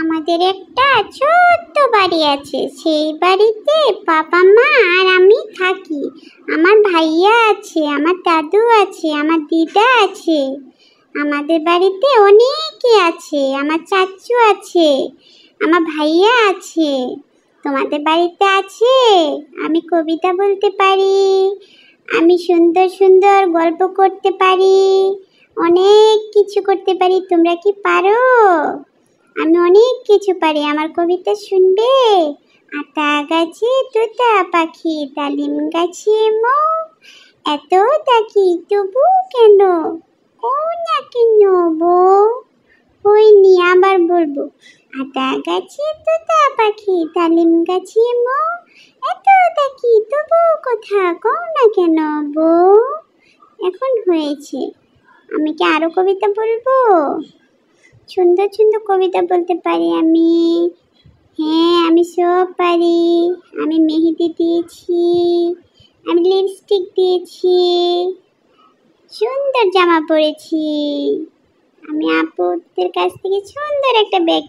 আমাদের একটা ছোট্ট বাড়ি আছে, সেই বাড়িতে বাবা মা আর আমি থাকি। আমার ভাইয়া আছে, আমার দাদু আছে, আমার দিদা আছে। আমাদের বাড়িতে অনেকে আছে, আমার চাচু আছে, আমার ভাইয়া আছে। তোমাদের বাড়িতে আছে? আমি কবিতা বলতে পারি, আমি সুন্দর সুন্দর গল্প করতে পারি, অনেক কিছু করতে পারি। তোমরা কি পারো? আমি অনেক কিছু পারি, আমার কবিতা শুনবে? আতা গাছে তোতা পাখি, ডালিম গাছে মৌ, এত ডাকি তবু কেন, না কেন বউ? হয়নি, আবার বলবো। আতা গাছে তোতা পাখি, ডালিম গাছে মৌ, এত ডাকি তবু কথা কও না কেন বউ? এখন হয়েছে। আমি কি আরো কবিতা বলবো? সুন্দর সুন্দর কবিতা বলতে পারি আমি। হ্যাঁ, আমি সব পারি। আমি মেহেদি দিয়েছি, আমি লিপস্টিক দিয়েছি, সুন্দর জামা পরেছি। আমি আপুদের কাছ থেকে সুন্দর একটা ব্যাগ